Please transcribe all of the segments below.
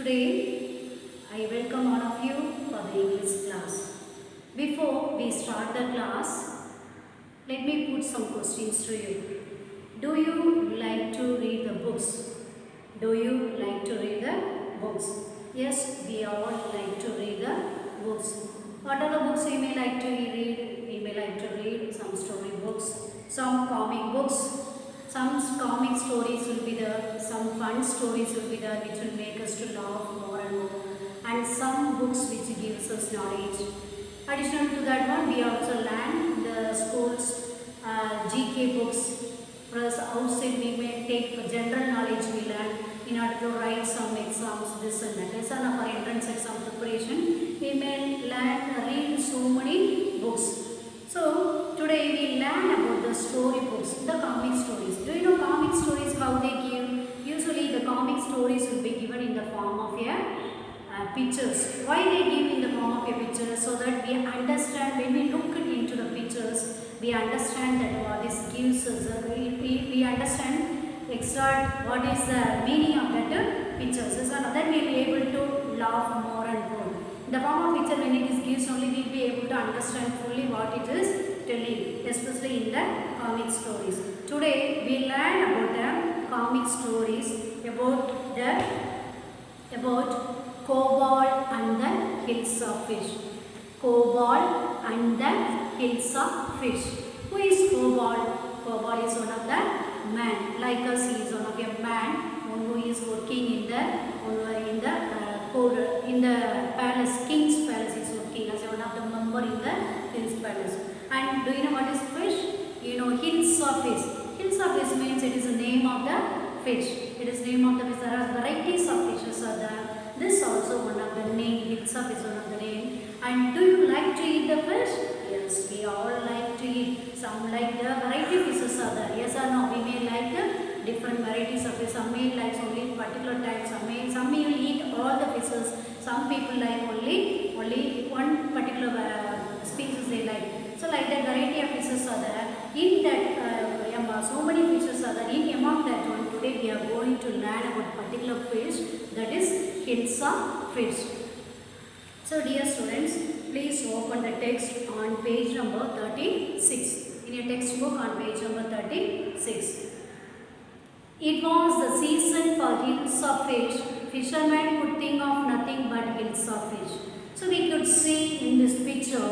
Today, I welcome all of you for the English class. Before we start the class, let me put some questions to you. Do you like to read the books? Do you like to read the books? Yes, we all like to read the books. What are the books you may like to read? We may like to read some story books, some comic books, some comic stories will be there, some fun stories will be there which will make us to laugh more and more, and some books which gives us knowledge. Additional to that one, we also learn the schools GK books. Plus outside we may take for general knowledge we learn in order to write some exams, this and that. Lesson of our entrance exam preparation, we may read so many books. So today we learn about the story books, the comic stories. Do you know comic stories how they give? Usually the comic stories will be given in the form of a pictures. Why they give in the form of a picture? So that we understand, when we look into the pictures, we understand that what this gives us, we understand extract what is the meaning of that pictures. So then we will be able to laugh more and more. In the form of picture, when it is gives only, we will be able to understand fully what it is telling, especially in the comic stories. Today we learn about the comic stories about Kobold and the Hills of Fish. Kobold and the Hills of Fish. Who is Kobold? Kobold is one of the man. Like us, he is one of a man who is working in the palace, king's palace. He is working as one of the member in the king's palace. And do you know what is fish? You know Hills of Fish. Hills of Fish means it is the name of the fish. It is name of the fish. There are varieties of fishes are there. This also one of the name. Hills of is one of the name. And do you like to eat the fish? Yes, we all like to eat. Some like the variety fishes are there. Yes or no? We may like different varieties of fish. Some may like only particular types. Some may eat all the fishes. Some people like only one particular species they like. So like that variety of fishes are there. In that so many fishes are there. In among that one, today we are going to learn about particular fish, that is Hills of Fish. So dear students, please open the text on page number 36. In your textbook on page number 36. It was the season for Hills of Fish. Fishermen could think of nothing but Hills of Fish. So we could see in this picture,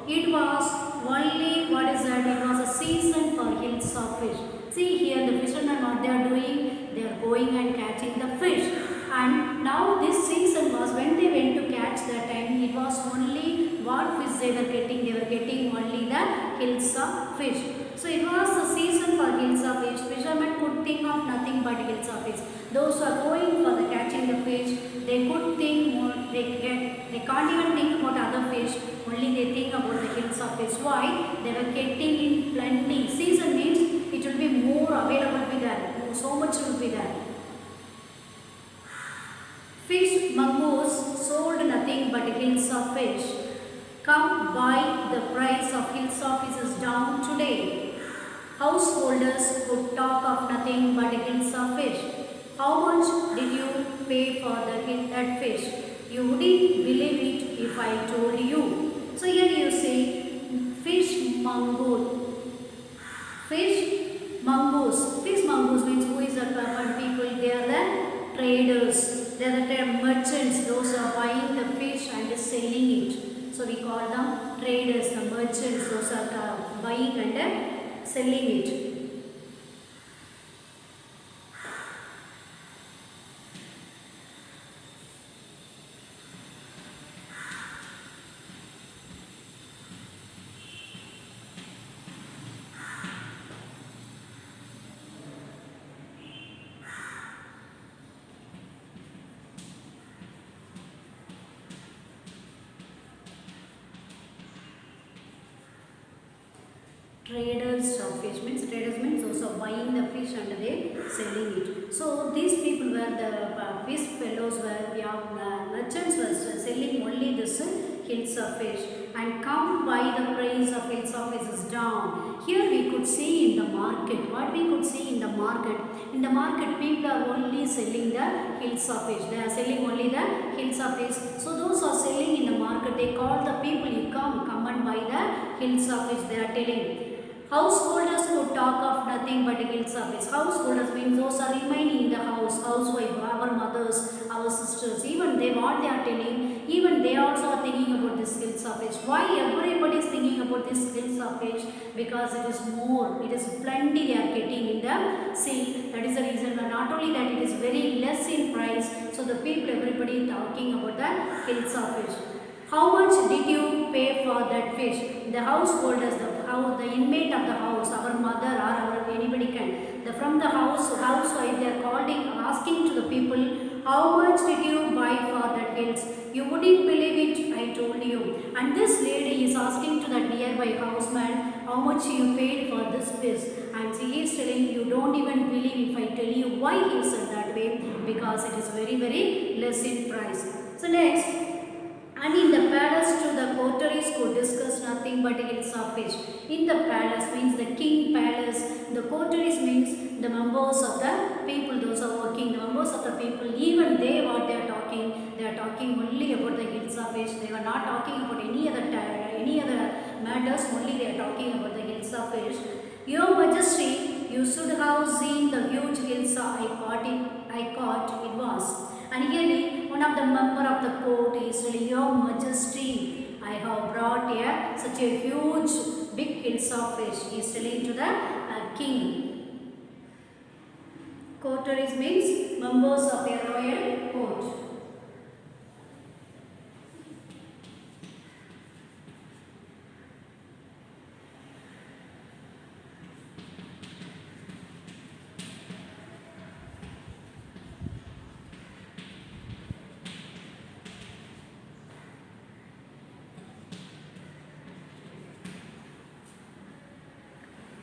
it was only, what is that? It was a season for Hills of Fish. See here the fishermen, what they are doing? They are going and catching the fish. And now this season was when they went to catch that time, it was only what fish they were getting? They were getting only the Hills of Fish. So it was the season for Hills of Fish. Fishermen could think of nothing but Hills of Fish. Those who are going for the catching the fish, they could think more, they can't even think about other fish, only they think about the Hills of Fish. Why? They were getting in plenty. Season means it will be more available be there, so much will be there. Fish mongoose sold nothing but Hills of Fish. Come buy, the price of Hills of Fish is down today. Householders would talk of nothing but Hills of Fish. How much did you pay for that fish? You wouldn't believe it if I told you. So here you see fish mongoose. Fish mongoose. Fish mongoose means who is the people? They are the traders. They are the merchants. Those who are buying the fish and selling it. So we call them traders, the merchants. Those are buying and selling it. Traders of fish means those are buying the fish and they selling it. So these people were the fish fellows were merchants were selling only this hills of fish, and come by the price of hills of fish is down. Here we could see in the market. What we could see in the market? In the market, people are only selling the hills of fish. They are selling only the hills of fish. So those are selling in the market. They call the people, you come and buy the hills of fish. They are telling. Householders could talk of nothing but hills of fish. Householders means those are remaining in the house. Housewife, our mothers, our sisters. Even they what they are telling. Even they also are thinking about this hills of fish. Why everybody is thinking about this hills of fish? Because it is more. It is plenty they are getting in the sea. That is the reason. But not only that, it is very less in price. So the people, everybody talking about the hills of fish. How much did you pay for that fish? The householders, the inmate of the house, our mother or our anybody can. From the housewife, they are calling, asking to the people, how much did you buy for that hills? You wouldn't believe it, I told you. And this lady is asking to that nearby houseman, how much you paid for this fish? And she is telling, you don't even believe if I tell you why he said that way, because it is very, very less in price. So next. And in the palace too, the coteries could discuss nothing but hills of fish. In the palace means the king palace. The coteries means the members of the people, those are working, the members of the people, even they what they are talking only about the hills of fish. They were not talking about any other matters, only they are talking about the hills of fish. Your Majesty, you should have seen the huge hills I caught it was. And here one of the member of the court is telling, Your Majesty, I have brought here such a huge big hills of fish. He is telling to the king. Coteries means members of a royal court.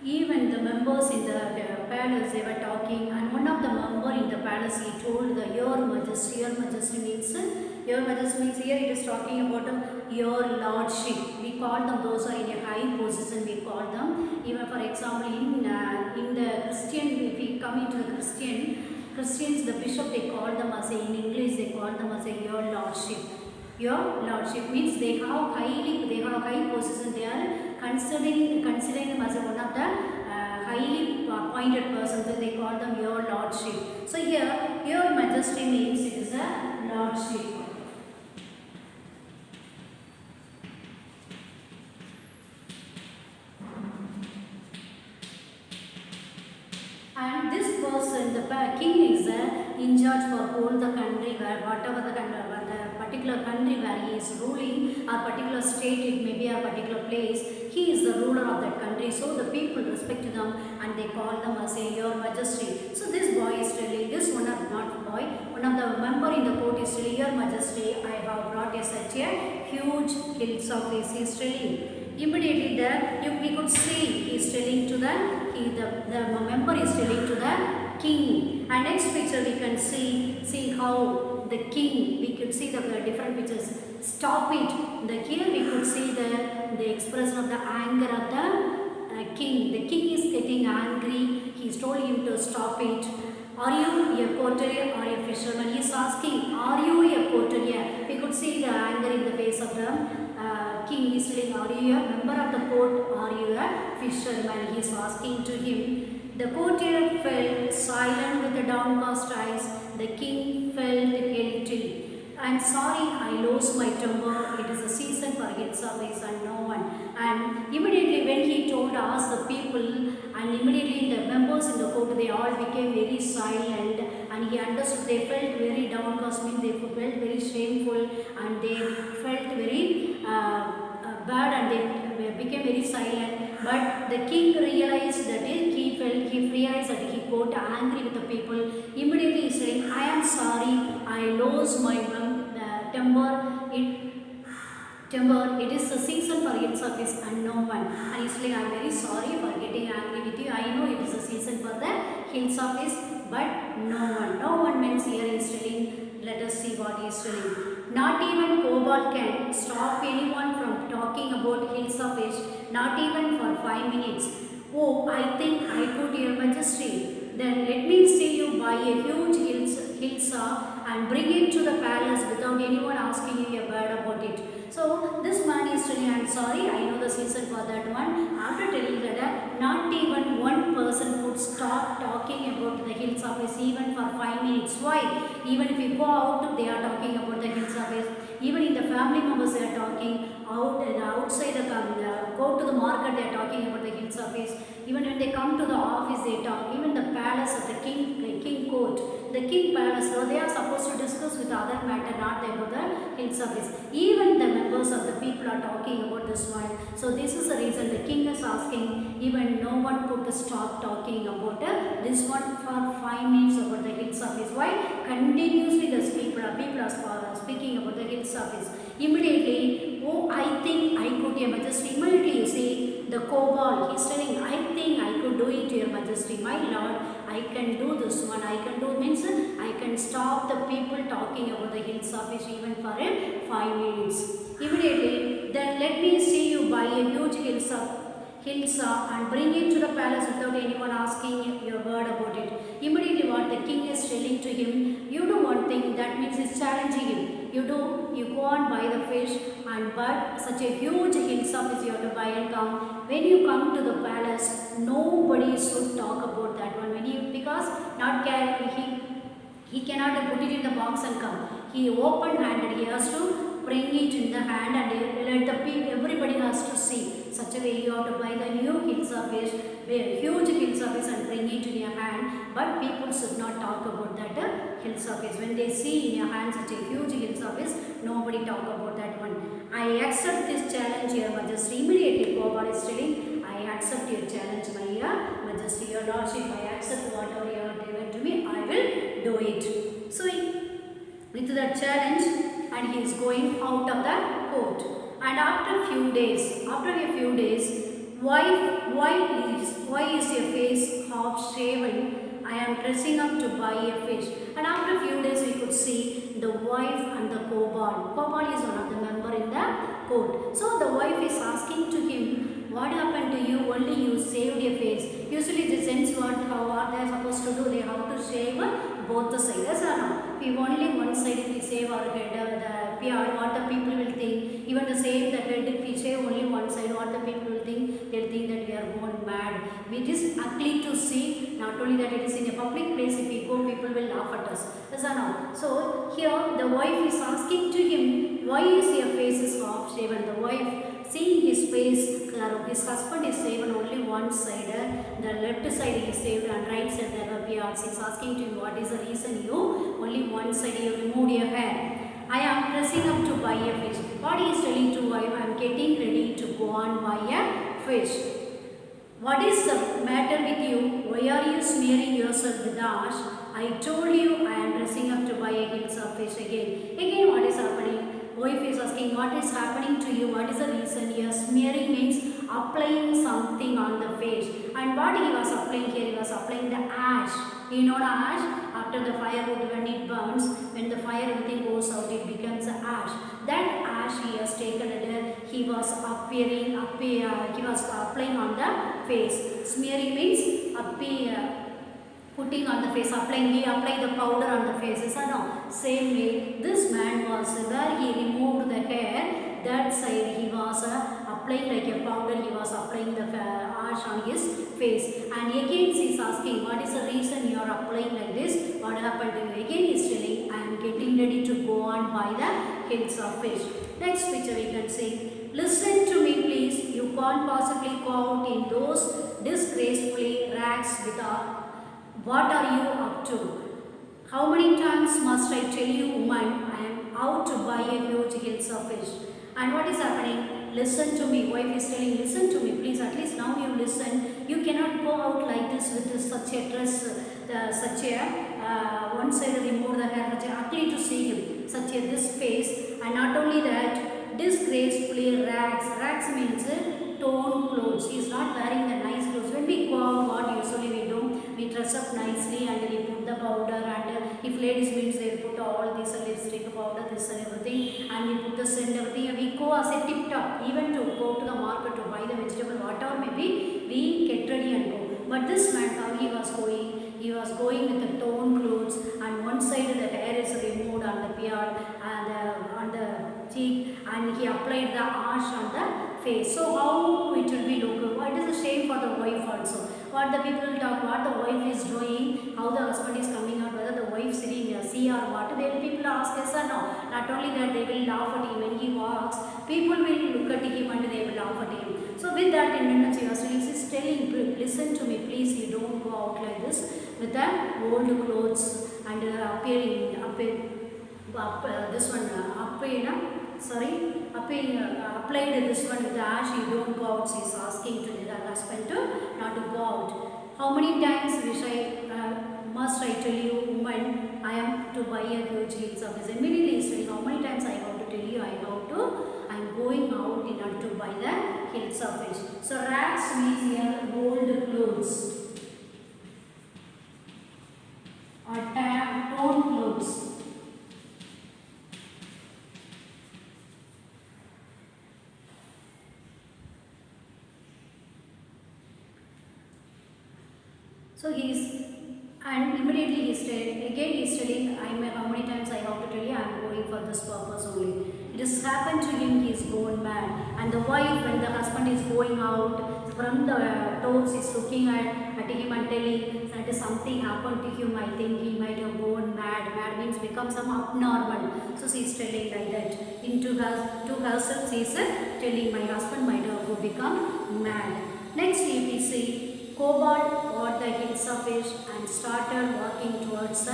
Even the members in the palace, they were talking, and one of the member in the palace, he told the Your Majesty. Your Majesty means here it is talking about Your Lordship. We call them, those are in a high position, we call them. Even for example, in the Christian, if we come into the Christians, the bishop, they call them as in English, they call them as Your Lordship. Your Lordship means they have high position. They are considering them as one of the highly appointed persons. They call them Your Lordship. So here, Your Majesty means it is a lordship. And this person, the king, is in charge for whole the country, where whatever the particular country where he is ruling, or particular state, it may be a particular place, he is the ruler of that country. So the people respect them and they call them as Your Majesty. So this boy is telling, one of the member in the court is telling, Your Majesty, I have brought such a huge hills of fish. He is telling. Immediately we could see he is telling to the member is telling to the king. And next picture we can see how the king, we could see the different pictures. Stop it. Here we could see the expression of the anger of the king. The king is getting angry. He is told him to stop it. Are you a courtier or a fisherman? He is asking, are you a courtier? We could see the anger in the face of the king. Is telling, are you a member of the court? Are you a fisherman? He is asking to him. The courtier fell silent with the downcast eyes. The king felt guilty. I'm sorry, I lost my temper. It is a season for hills of fish and no one. And immediately when he told us the people, and immediately the members in the court, they all became very silent, and he understood. They felt very downcast, means they felt very shameful, and they felt very bad, and they became very silent. But the king realized that he realized that he got angry with the people. Immediately he said, I am sorry, I lost my temper. It is the season for hills of fish and no one. And he said, I am very sorry for getting angry with you. I know it is the season for the hills of fish, but no one. No one means here he is telling. Let us see what he is telling. Not even cobalt can stop any not even for 5 minutes. Oh, I think I could, Your Majesty. Then let me see you buy a huge hilsa and bring it to the palace without anyone asking you a word about it. So this man is telling, I'm sorry, I know the reason for that one. After telling that, not even one person could stop talking about the hills office even for 5 minutes. Why? Even if you go out, they are talking about the hills office. Even in the family members, they are talking outside go to the market, they are talking about the hills office. Even when they come to the office, they talk. Even the palace of the king court, the king palace, so they are supposed to discuss with other matter, not about the hills office. Even the members of the people are talking about this one. So this is the reason the king is asking. Even no one could stop talking about this one for 5 minutes about the hills office. Why? Continuously the people are speaking about the hills office. Immediately, oh, I think I could, Your Majesty. Immediately you see the kobold, he's telling, I think I could do it, Your Majesty. My lord, I can do this one. I can do means I can stop the people talking about the hills office even for 5 minutes. Immediately, then let me see you buy a huge hilsa and bring it to the palace without anyone asking your word about it. Immediately what the king is telling to him, you do one thing, that means he's challenging him. You go on buy the fish and but such a huge hilsa is you have to buy and come. When you come to the palace, nobody should talk about that one. Because not carry he cannot put it in the box and come. He open-handed, he has to bring it in the hand and let the people, everybody has to see. Such a way you have to buy the new hilsa fish, huge hilsa fish and bring it in your hand. But people should not talk about that hilsa fish. When they see in your hand such a huge hilsa fish, nobody talk about that one. I accept this challenge, Your Majesty. Immediately Kobold is telling, I accept your challenge, my Majesty, Your Lordship. I accept whatever you have given to me, I will do it. So with that challenge, and he is going out of the court. And after a few days, why is your face half shaven? I am dressing up to buy a fish. And after a few days, we could see the wife and the kobold. Kobold is one of the member in the court. So the wife is asking to him, what happened to you? Only you saved your face. Usually the sense what they are supposed to do, they have to shave both the sides. If only one side, if we shave our head, what the people will think. Even the same the head, if we shave only one side, what the people will think? They will think that we are going mad. It is ugly to see. Not only that, it is in a public place. If we go, people will laugh at us. So here the wife is asking to him, why is your face is half shaven? The wife, seeing his face, his husband is shaven only one side, the left side is shaved and right side there are beards. He is asking to him, what is the reason you only one side you removed your hair? I am dressing up to buy a fish. What he is telling to wife, I am getting ready to go and buy a fish. What is the matter with you? Why are you smearing yourself with ash? I told you I am dressing up to buy a hilsa fish again. Again, what is happening? Wife is asking, what is happening to you? What is the reason? Here smearing means applying something on the face. And what he was applying here, he was applying the ash. You know the ash? After the firewood, when it burns, when the fire everything goes out, it becomes ash. That ash he has taken it, he was applying on the face. Smearing means putting on the face, we apply the powder on the faces. Same way, this man was where he removed the hair, that side he was applying like a powder, he was applying the ash on his face. And again he is asking, what is the reason you are applying like this? What happened to you? Again he is telling, I am getting ready to go and buy the hilsa fish. Next picture we can see, listen to me please, you can't possibly go out in those disgracefully rags without. What are you up to? How many times must I tell you, woman, I am out to buy a huge hilsa fish. And what is happening? Listen to me. Wife is telling, listen to me, please. At least now you listen. You cannot go out like this with such a dress, one side remove the hair, ugly to see him. This face. And not only that, disgracefully rags. Rags means torn clothes. He is not wearing the nice clothes. When we go out, what usually we do? we dress up nicely and we put the powder, and if ladies means they put all this lipstick powder, this and everything, and we put the scent, everything, and we go as a tip top, even to go to the market to buy the vegetable, whatever maybe, we get ready and go. But this man, how he was going? He was going with the torn clothes, and one side the hair is removed on the beard and on the cheek, and he applied the ash on the face. So how it will be look? It is a shame for the wife also. What the people will talk, what the wife is doing, how the husband is coming out, whether the wife sitting here, see or what. They will people ask yes or no. Not only that, they will laugh at him when he walks. People will look at him and they will laugh at him. So with that intention, he is telling, listen to me, please. You don't go out like this with the old clothes and appearing this one applied this one with the ash. You don't go out. She is asking to the husband to not to go out. How many times must I tell you, woman, I am to buy a huge heels office? Immediately he said, how many times I have to tell you, I am going out in order to buy the heels office. So rags means here old clothes or torn clothes. So and immediately he said, again he is telling, how many times I have to tell you, I am going for this purpose only. It has happened to him, he is gone mad. And the wife, when the husband is going out from the doors, is looking at him and telling that something happened to him. I think he might have gone mad. Mad means become some abnormal. So she is telling like that. To herself, she is telling, my husband might have become mad. Next, if we see, Kobold bought the heels of fish and started walking towards the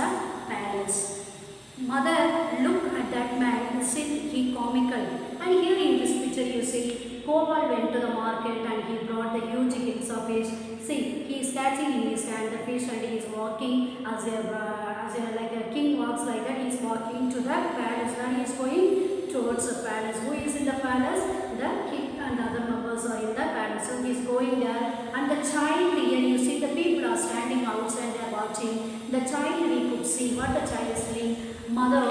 palace. Mother looked at that man, isn't he comical? And here in this picture you see, Kobold went to the market and he brought the huge heels of fish. See, he is catching in his hand the fish and he is walking as like a king walks like that. He is walking to the palace and he is going towards the palace. Who is in the palace? The king and the other members are in the palace. So he is going there, and the child here, you see the people are standing outside, they are watching. The child, we could see what the child is saying. Mother,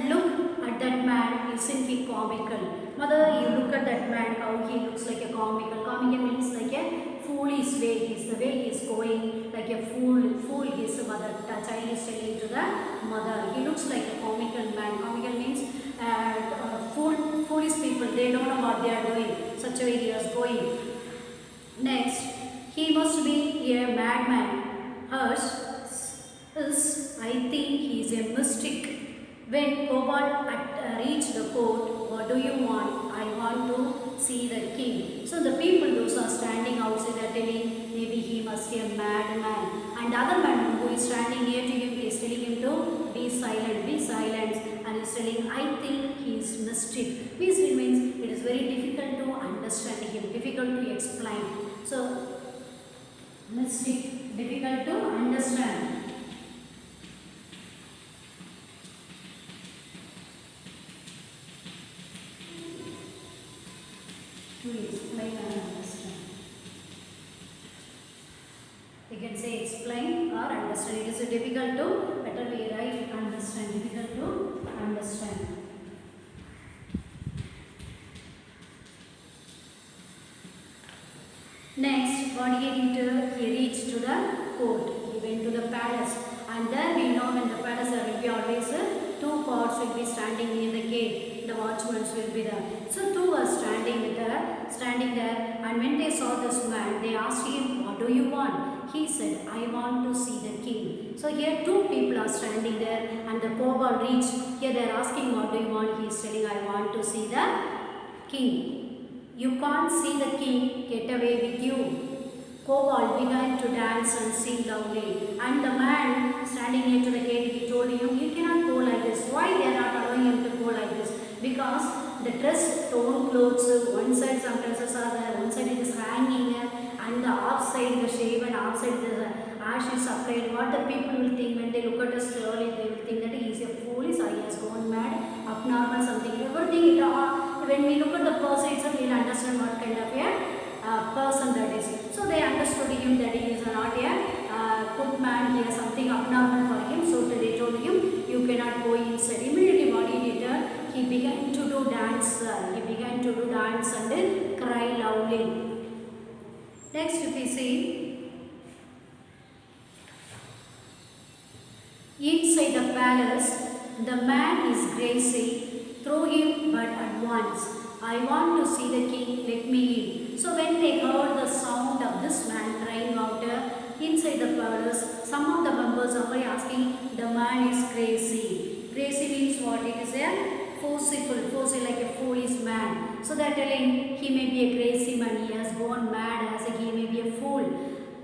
look at that man, isn't he comical? Mother, you look at that man, how he looks like a comical. Comical means like a foolish way. He's the way he is going like a fool. His mother. The child is telling to the mother. He looks like a comical man. Comical means foolish people. They don't know what they are doing. Such a way he was going. Next, he must be a madman. Hers is, I think he is a mystic. When Kobold reached the court, what do you want? I want to see the king. So the people, those are standing outside, are telling, maybe he must be a madman. And the other man who is standing near to him is telling him to be silent. And he is telling, I think he is mystic. Mystic means it is very difficult to understand him, difficult to explain. So, mystic, difficult to understand. To explain and understand. You can say explain or understand. It is difficult to, better we write understand, difficult to understand. Next, what he did, he reached to the court. He went to the palace, and there we know when the palace there will be always two guards will be standing near the gate. The watchmen will be there. So two were standing there, and when they saw this man, they asked him, "What do you want?" He said, "I want to see the king." So here two people are standing there, and the kobold reached. Here they are asking, "What do you want?" He is telling, "I want to see the king." "You can't see the king, get away with you." Kobold began to dance and sing loudly, and the man standing near to the gate, he told him, "You cannot go like this." Why they are not allowing him to go like this? Because the dress, torn clothes, one side some dresses are there, one side it is hanging, and the off side the shave and off side the ash is applied. What the people will think when they look at us slowly, they will think that he is a foolish, or he has gone mad, abnormal, something. Everything, when we look at the person itself, we will understand what kind of a person that is. So they understood him that he is not a good man, he has something abnormal for him. So they told him, you cannot go inside. Immediately what he did, he began to do dance. And cry loudly. Next if we see, inside the palace, the man is crazy. Throw him but at once. I want to see the king, let me in. So when they heard the sound of this man crying out inside the palace, some of the members are asking, the man is crazy. Crazy means what? It is a forceful like a foolish man. So they are telling, he may be a crazy man, he has gone mad, as he may be a fool.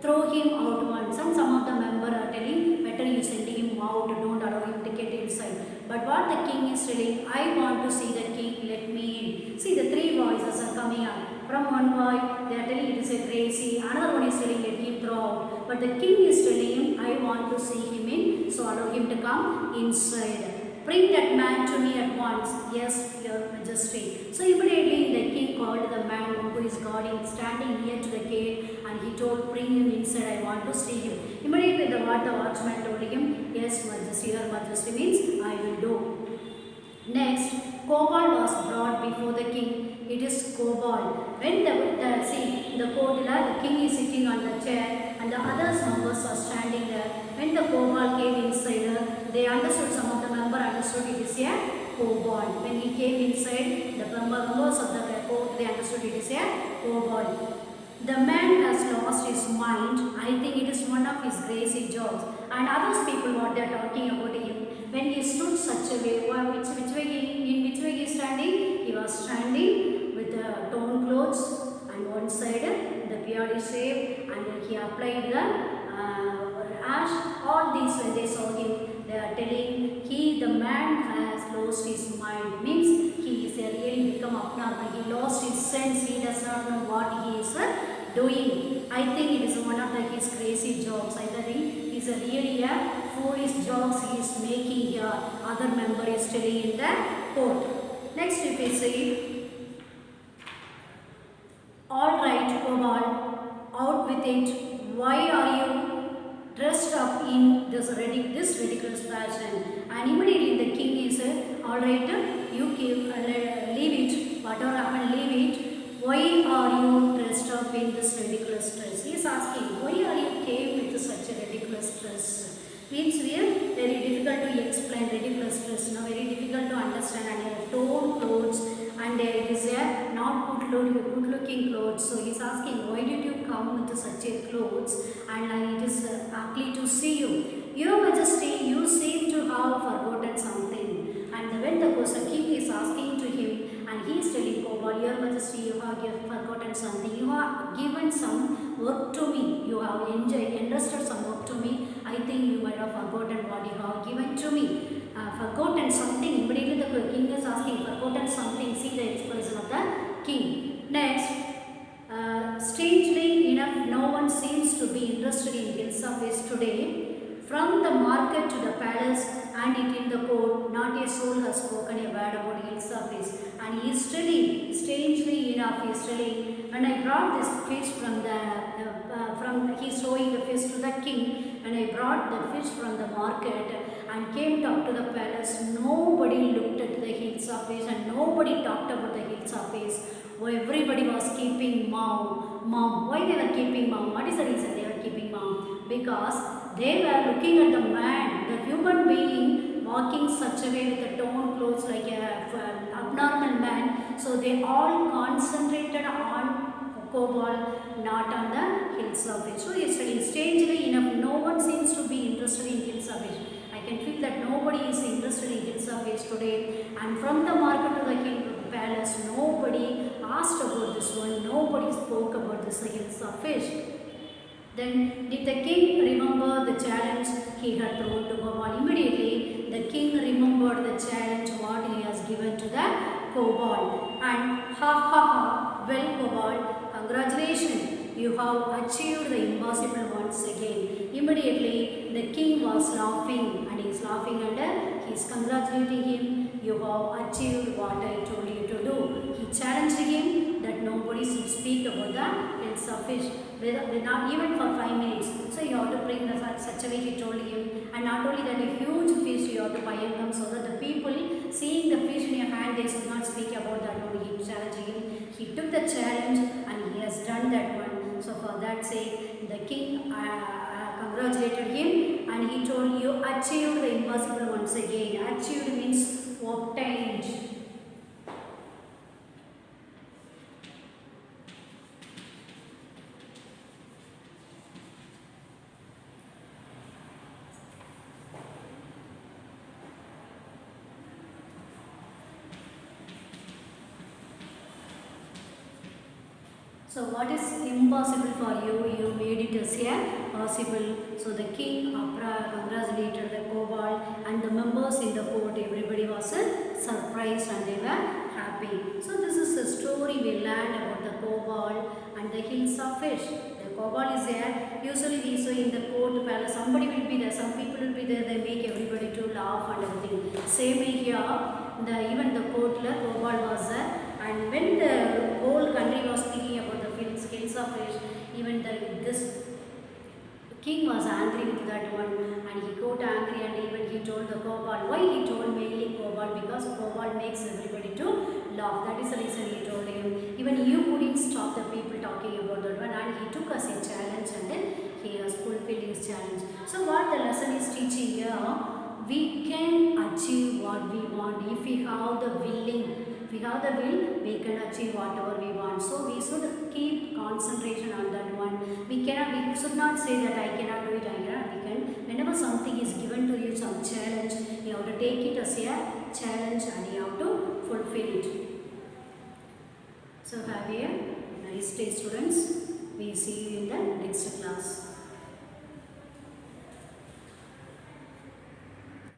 Throw him out once. And some of the members are telling, better you sending him out, don't allow him to get inside. But what the king is telling, I want to see the king, let me in. See, the three voices are coming up. From one boy, they are telling it is a crazy. Another one is telling, let him throw out. But the king is telling him, I want to see him in, so allow him to come inside. Bring that man to me at once. Yes, your majesty. So immediately the king called the man who is guarding, standing near to the gate, and he told, bring him inside, I want to see him. Immediately the watchman told him, yes majesty, your majesty means I will do. Next, Kobold was brought before the king. It is Kobold. When the court, the king is sitting on the chair and the other members are standing there. When the Kobold came inside, they understood, some of the members understood it is a Kobold. When he came inside, the members of the court, they understood it is a Kobold. The man has lost his mind. I think it is one of his crazy jokes. And others people, what they are talking about him, when he stood such a way, in which way he is standing? He was standing with the torn clothes, and one side the beard is shaved, and he applied the ash. All these, when they saw him, they are telling, the man has lost his mind. Means he is really become abnormal. He lost his sense. He does not know what he is doing. I think it is one of his crazy jokes. Either he is really a foolish jokes he is making here. Other member is telling in the court. Next if we see, all right, Kobold, out with it. Why are you dressed up in this ridiculous fashion? And immediately the king is all right, you leave it. Whatever happened, leave it. Why are you dressed up in this ridiculous dress? He is asking, why are you came with such a ridiculous dress? Means we are very difficult to explain ridiculous dress, very difficult to understand, and torn clothes, and it is a not good looking clothes. So he is asking, why did you come with such a clothes? And it is ugly to see you. Your Majesty, you seem to have forgotten something. And when the king is asking to him, and he is telling Kobold, Your Majesty, you have forgotten something. You have given some work to me. You have entrusted some work to me. I think you might have forgotten what you have given to me. Forgotten something. Immediately the king is asking, forgotten something. See the expression of the king. Next, strangely enough, no one seems to be interested in Hills of West today. From the market to the palace and it in the court, not a soul has spoken a word about Hills of West. And he is telling, strangely enough, he is telling, when I brought this fish he is showing the fish to the king, and I brought the fish from the market and came up to the palace, nobody looked at the Hills of West and nobody talked about the Hills of West. Everybody was keeping mum. Why they were keeping mum? What is the reason they were keeping mum? Because they were looking at the man, the human being, walking such a way with the torn clothes like an abnormal man. So they all concentrated on Kobold, not on the Hills of West. So yesterday, strangely enough, no one seems to be interested in Hills of West. I can feel that nobody is interested in Hills of West today. And from the market to the palace, nobody asked about this one. Nobody spoke about this Hills of West. Then did the king remember the challenge he had thrown to Kobold? Immediately the king remembered the challenge what he has given to the Kobold. And well Kobold, congratulations, you have achieved the impossible once again. Immediately the king was laughing, and he is laughing and he is congratulating him. You have achieved what I told you to do. He challenged him that nobody should speak about the of fish, not even for 5 minutes. So you have to bring the such a way he told him. And not only that, a huge fish you have to buy and come, so that the people seeing the fish in your hand, they should not speak about that one. He challenged him. He took the challenge and he has done that one. So for that sake, the king congratulated him and he told, you achieved the impossible once again. Achieved means obtained. So what is impossible for you, you made it as a possible. So the king congratulated the kobold and the members in the court. Everybody was surprised and they were happy. So this is a story we learned about the kobold and the hills of fish. The kobold is there. Usually we see in the court palace, somebody will be there, some people will be there, they make everybody to laugh and everything. Same here, even the court kobold was there. And when the whole country was speaking about the hills of fish, even this king was angry with that one and he got angry and even he told the kobold. Why he told mainly kobold? Because kobold makes everybody to laugh. That is the reason he told him. Even you couldn't stop the people talking about that one, and he took us a challenge and then he has fulfilled his challenge. So what the lesson is teaching here, we can achieve what we want if we have the willing. If we have the will, we can achieve whatever we want. So we should keep concentration on that one. We should not say that I cannot do it, I cannot. We can. Whenever something is given to you, some challenge, you have to take it as a challenge and you have to fulfill it. So have a nice day, students. We see you in the next class.